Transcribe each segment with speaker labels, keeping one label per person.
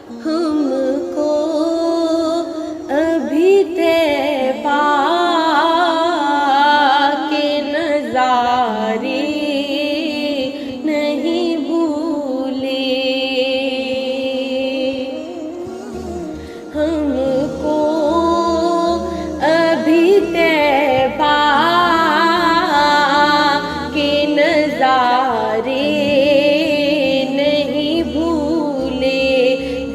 Speaker 1: ہم کو ابھی طیبہ کے نظارے نہیں بھولے، ہم کو ابھی طیبہ کے نظارے نہیں بھولے،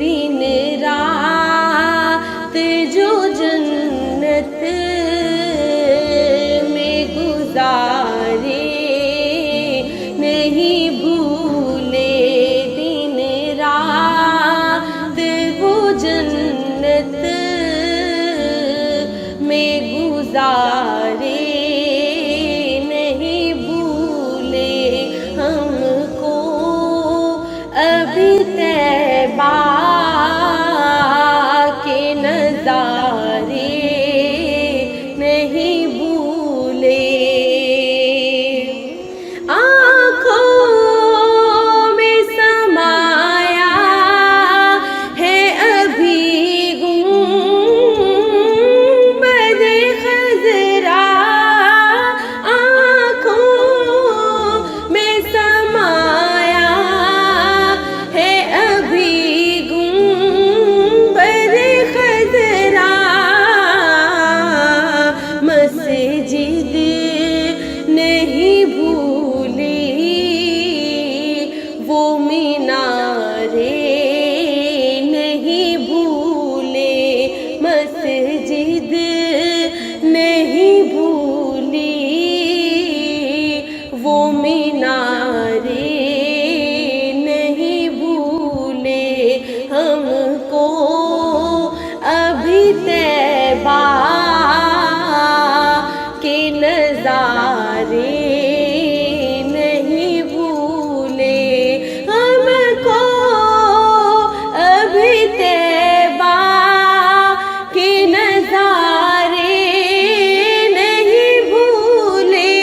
Speaker 1: دن رات جو جنت میں گزارے نہیں بھولے، دن رات وہ جنت میں گزارے نہیں بھولے، ہم کو ابھی طیبہ کے نظارے نہیں بھولے۔ آنکھوں میں سمایا ہے ابھی گنبدِ خضرا، آنکھوں میں سمایا ہے ابھی گنبدِ خضرا، مسجد نہیں بھولی وہ مینارے نہیں بھولے، مسجد نہیں بھولی وہ مینارے نہیں بھولے، ہم کو ابھی طیبہ کے نظارے نہیں بھولے، ہم کو ابھی طیبہ کے نظارے نہیں بھولے،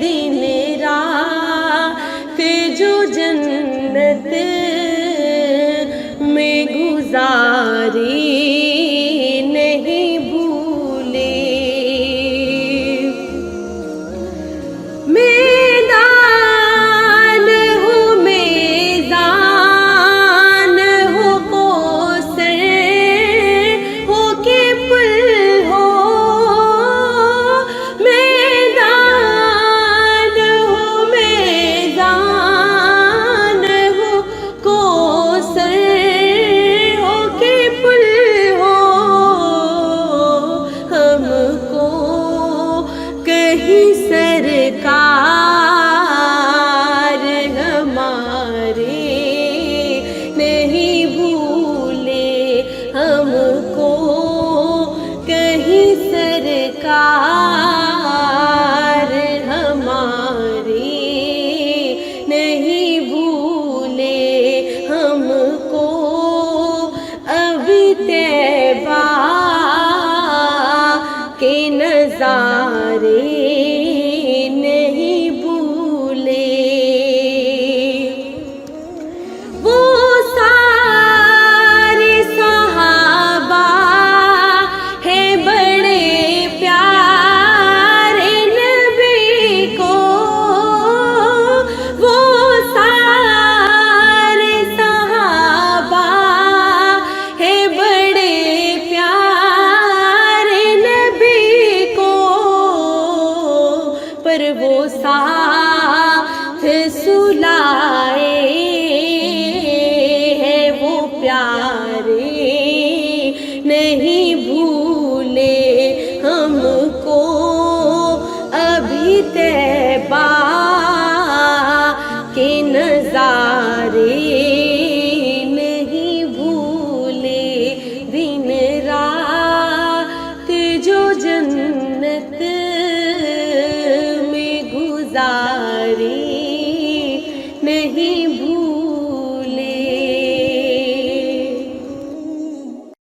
Speaker 1: دن رات جو جنت میں گزارے نہیں بھولے، میدان ہو میزان ہو کوثر ہو کہ پل ہو، میدان ہو میزان ہو کوثر ہو کہ پل ہو، ہم کو کہیں سرکار ہمارے نہیں بھولے، ہم کو کہیں سرکار ہمارے نہیں بھولے، ہم کو ابھی طیبہ کے نظارے نہیں بھولے، وہ سارے صحابہ ہے بڑے پیارے نبی کو، وہ سارے صحابہ ہے بڑے پیارے نبی کو، پر وہ ساتھ سلائے ہے وہ پیارے